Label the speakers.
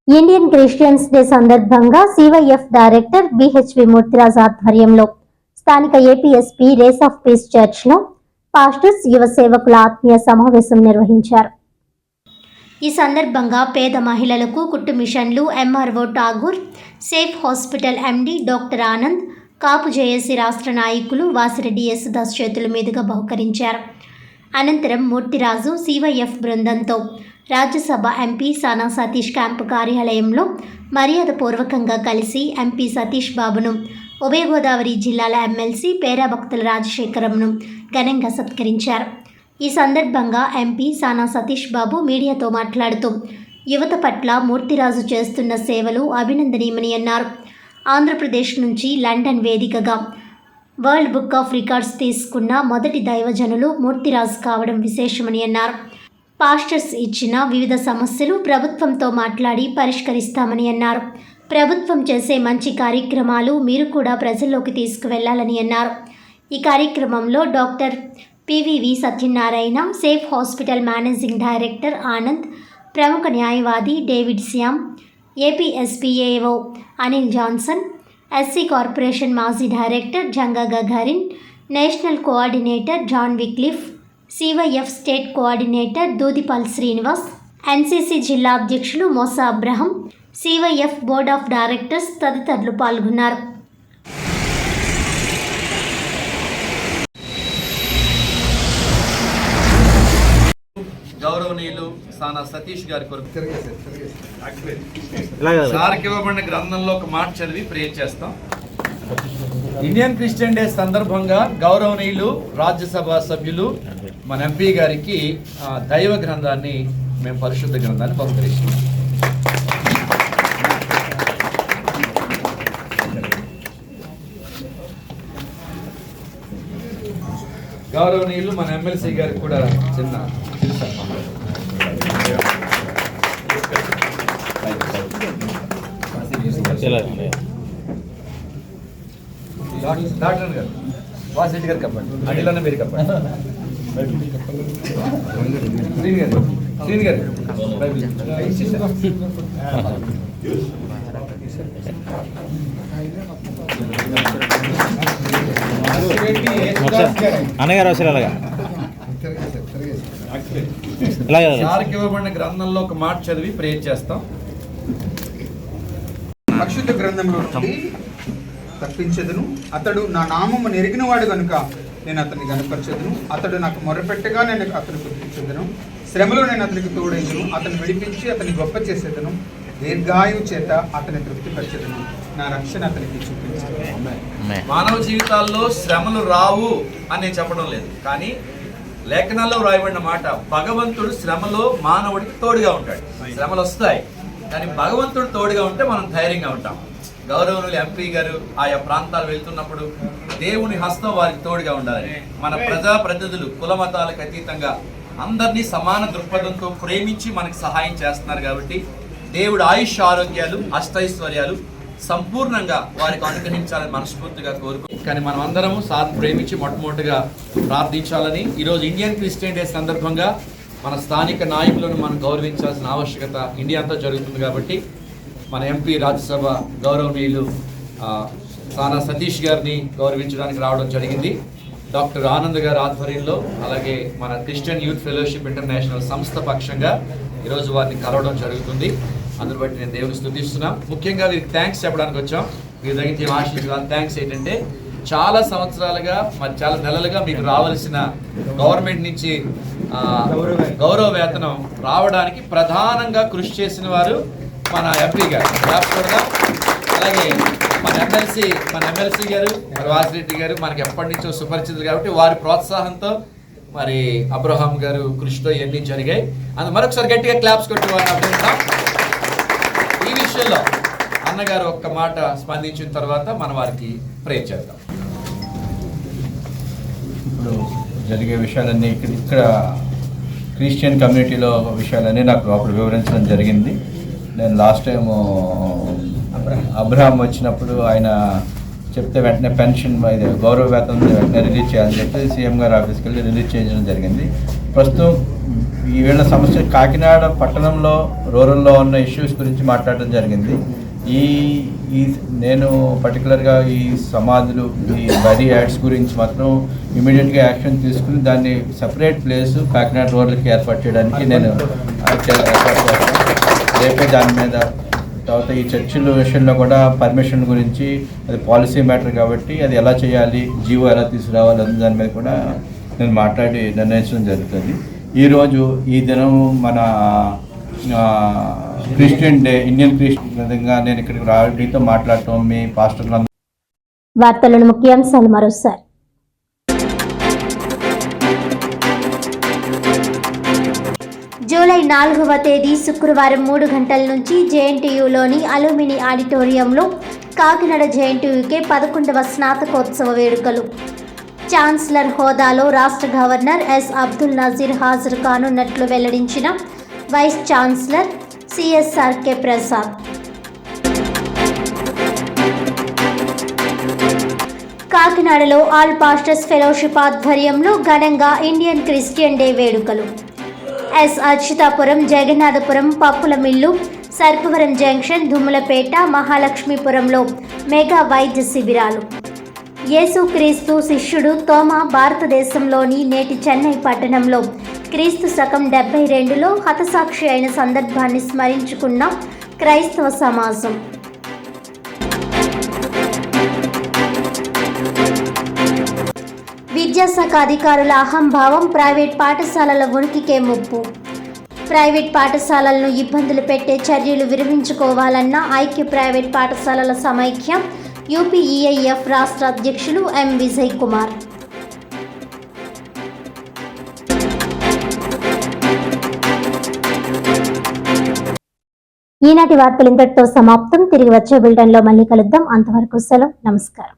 Speaker 1: Indian Christians day సందర్భంగా CYF director BHV మూర్తిరాజ్ ఆధ్వర్యంలో స్థానిక ఏపీఎస్పీ రేస్ ఆఫ్ పీస్ చర్చ్లో పాస్టర్స్ యువ సేవకుల ఆత్మీయ సమావేశం నిర్వహించారు. ఈ సందర్భంగా పేద మహిళలకు కుట్టు మిషన్లు MRO Tagore, safe hospital MD doctor Anand, Kapu JAC రాష్ట్ర నాయకులు వాసిరెడ్డి యేసుదాస్ చేతుల మీదుగా బహుకరించారు. అనంతరం మూర్తిరాజు సివైఎఫ్ బృందంతో రాజ్యసభ ఎంపీ సానా సతీష్ క్యాంపు కార్యాలయంలో మర్యాదపూర్వకంగా కలిసి ఎంపీ సతీష్ బాబును, ఉభయ గోదావరి జిల్లాల ఎమ్మెల్సీ పేరాభక్తుల రాజశేఖరంను ఘనంగా సత్కరించారు. ఈ సందర్భంగా ఎంపీ సానా సతీష్ బాబు మీడియాతో మాట్లాడుతూ యువత పట్ల మూర్తిరాజు చేస్తున్న సేవలు అభినందనీయమని అన్నారు. ఆంధ్రప్రదేశ్ నుంచి లండన్ వేదికగా వరల్డ్ బుక్ ఆఫ్ రికార్డ్స్ తీసుకున్న మొదటి దైవజనులు మూర్తిరాజు కావడం విశేషమని అన్నారు. పాస్టర్స్ ఇచ్చిన వివిధ సమస్యలు ప్రభుత్వంతో మాట్లాడి పరిష్కరిస్తామని అన్నారు. ప్రభుత్వం చేసే మంచి కార్యక్రమాలు మీరు కూడా ప్రజల్లోకి తీసుకువెళ్లాలని అన్నారు. ఈ కార్యక్రమంలో doctor PVV Satyanarayana, safe hospital managing director Anand, ప్రముఖ న్యాయవాది David Shyam, APSPAO Anil Johnson, SC corporation మాజీ director Janga Gagarin, national coordinator John Wycliffe, CYF state coordinator Dudipal Srinivas, NCC జిల్లా అధ్యక్షులు Mosa Abraham, CYF board of directors తదితరులు పాల్గొన్నారు.
Speaker 2: గౌరవనీయులు సానా సతీష్ గారి కొరకు సార్కి ఇవ్వబడిన గ్రంథంలో ఒక మాట చదివి ప్రేర్ చేస్తాం. ఇండియన్ క్రిస్టియన్ డే సందర్భంగా గౌరవనీయులు రాజ్యసభ సభ్యులు మన ఎంపీ గారికి దైవ గ్రంథాన్ని, మేము పరిశుద్ధ గ్రంథాన్ని బహుకరిస్తున్నాం. గౌరవనీయులు మన ఎమ్మెల్సీ గారికి కూడా చిన్న డాక్టర్ గారు, వాసిరెడ్డి గారు కప్పండి, అడిలోనే మీరు కప్పండి, శ్రీని గారు
Speaker 3: అన్నగారు అవసరాలుగా
Speaker 2: సార్కి ఇవ్వబడిన గ్రంథంలో ఒక మాట చదివి ప్రేర్ చేస్తాం.
Speaker 4: పరిశుద్ధ గ్రంథంలో నుండి తప్పించదును, అతడు నా నామము నెరిగినవాడు కనుక నేను అతన్ని కనపరచదును. అతడు నాకు మొరపెట్టగా నేను అతను గుర్తించదును. శ్రమలో నేను అతనికి తోడేదును. అతను విడిపించి అతని గొప్ప చేసేదను. దీర్ఘాయువు చేత అతని తృప్తిపరచదును. నా రక్షణ అతనికి చూపించదు.
Speaker 2: మానవ జీవితాల్లో శ్రమలు రావు అని చెప్పడం లేదు, కానీ లేఖనాల్లో రాయబడిన మాట, భగవంతుడు శ్రమలో మానవుడికి తోడుగా ఉంటాడు. శ్రమలు వస్తాయి, కానీ భగవంతుడు తోడుగా ఉంటే మనం ధైర్యంగా ఉంటాం. గౌరవనీయులు ఎంపీ గారు ఆయా ప్రాంతాలు వెళ్తున్నప్పుడు దేవుని హస్తం వారికి తోడుగా ఉండాలని, మన ప్రజాప్రతినిధులు కుల మతాలకు అతీతంగా అందరినీ సమాన దృక్పథంతో ప్రేమించి మనకు సహాయం చేస్తున్నారు. కాబట్టి దేవుడు ఆయుష్ ఆరోగ్యాలు అష్టైశ్వర్యాలు సంపూర్ణంగా వారికి అనుగ్రహించాలని మనస్ఫూర్తిగా కోరుకు. కానీ మనం అందరము సార్ ప్రేమించి మొట్టమొదటిగా ప్రార్థించాలని, ఈరోజు ఇండియన్ క్రిస్టియన్ డే సందర్భంగా మన స్థానిక నాయకులను మనం గౌరవించాల్సిన ఆవశ్యకత ఇండియా అంతా జరుగుతుంది. కాబట్టి మన ఎంపీ రాజ్యసభ గౌరవనీయులు సానా సతీష్ గారిని గౌరవించడానికి రావడం జరిగింది. డాక్టర్ ఆనంద్ గారి ఆధ్వర్యంలో, అలాగే మన క్రిస్టియన్ యూత్ ఫెలోషిప్ ఇంటర్నేషనల్ సంస్థ పక్షంగా ఈరోజు వారిని కలవడం జరుగుతుంది. అందుని బట్టి నేను దేవుని స్తుతిస్తున్నాం. ముఖ్యంగా వీరికి థ్యాంక్స్ చెప్పడానికి వచ్చాం. వీరి దగ్గర ఆశించిన థ్యాంక్స్ ఏంటంటే, చాలా సంవత్సరాలుగా మరి చాలా నెలలుగా మీకు రావాల్సిన గవర్నమెంట్ నుంచి గౌరవ వేతనం రావడానికి ప్రధానంగా కృషి చేసిన వారు మన ఎంపీ గారు. అలాగే మన ఎమ్మెల్సీ గారు, మరి వాసిరెడ్డి గారు మనకి ఎప్పటి నుంచో సుపరిచితులు కాబట్టి వారి ప్రోత్సాహంతో, మరి అబ్రహాం గారు కృషితో ఇవన్నీ జరిగాయి. అందుకు మరొకసారి గట్టిగా క్లాప్స్ కొట్టి వారిని అభినందిస్తాం. ఈ విషయంలో అన్నగారు ఒక్క మాట స్పందించిన తర్వాత మనం వారికి ప్రేర్ చేద్దాం.
Speaker 5: ఇప్పుడు జరిగే విషయాలన్నీ ఇక్కడ క్రిస్టియన్ కమ్యూనిటీలో విషయాలన్నీ నాకు అప్పుడు వివరించడం జరిగింది. నేను లాస్ట్ టైం అబ్రహాం వచ్చినప్పుడు ఆయన చెప్తే వెంటనే పెన్షన్ ఇది గౌరవ వేతనం వెంటనే రిలీజ్ చేయాలని చెప్పి సీఎం గారి ఆఫీస్కి వెళ్ళి రిలీజ్ చేయడం జరిగింది. ప్రస్తుతం ఈ వీళ్ళ సమస్య కాకినాడ పట్టణంలో రూరల్లో ఉన్న ఇష్యూస్ గురించి మాట్లాడడం జరిగింది. ఈ నేను పర్టికులర్గా ఈ సమాధులు ఈ బరీ యాడ్స్ గురించి మాత్రం ఇమీడియట్గా యాక్షన్ తీసుకుని దాన్ని సెపరేట్ ప్లేస్ కాకినాడ రూరల్కి ఏర్పాటు చేయడానికి నేను ఏర్పాటు చేస్తాను. రేపే దాని మీద తర్వాత ఈ చర్చిల విషయంలో కూడా పర్మిషన్ గురించి అది పాలసీ మ్యాటర్ కాబట్టి అది ఎలా చేయాలి, జీవో ఎలా తీసుకురావాలి అన్న దాని మీద కూడా నేను మాట్లాడి నిర్ణయించడం జరుగుతుంది. ఈరోజు ఈ దినం మన క్రిస్టియన్ డే, ఇండియన్ క్రిస్టియన్ విధంగా నేను ఇక్కడికి రావడంతో మాట్లాడటం మీ పాస్టర్లు
Speaker 1: వార్తలను ముఖ్యాంశాలు మరోసారి. జూలై 4వ తేదీ శుక్రవారం 3 గంటల నుంచి జేఎన్టీయూలోని అలుమిని ఆడిటోరియంలో కాకినాడ జేఎన్టీయూకే 11వ స్నాతకోత్సవ వేడుకలు. ఛాన్సలర్ హోదాలో రాష్ట్ర గవర్నర్ ఎస్ అబ్దుల్ నజీర్ హాజరు కానున్నట్లు వెల్లడించిన వైస్ ఛాన్సలర్ సిఎస్ఆర్కే ప్రసాద్. కాకినాడలో ఆల్ పాస్టర్స్ ఫెలోషిప్ ఆధ్వర్యంలో ఘనంగా ఇండియన్ క్రిస్టియన్ డే వేడుకలు. ఎస్ అచ్యుతాపురం, జగన్నాథపురం, పప్పుల మిల్లు, సర్పవరం జంక్షన్, దుమ్ములపేట, మహాలక్ష్మీపురంలో మెగా వైద్య శిబిరాలు. యేసుక్రీస్తు శిష్యుడు తోమా భారతదేశంలోని నేటి చెన్నై పట్టణంలో క్రీస్తు శకం 72లో హతసాక్షి అయిన సందర్భాన్ని స్మరించుకున్న క్రైస్తవ సమాజం. విద్యాశాఖ అధికారుల అహంభావం, ప్రైవేట్ పాఠశాలల ఉనికికే ముప్పు. ప్రైవేట్ పాఠశాలలను ఇబ్బందులు పెట్టే చర్యలు విరమించుకోవాలన్న ఐక్య ప్రైవేట్ పాఠశాలల సమైక్య యూపీఈఐఎఫ్ రాష్ట్ర అధ్యక్షులు ఎం విజయ్ కుమార్. ఈనాటి వార్తలు ఇంతటితో సమాప్తం. తిరిగి వచ్చే బులెటిన్లో మళ్ళీ కలుద్దాం. అంతవరకు సెలవు. నమస్కారం.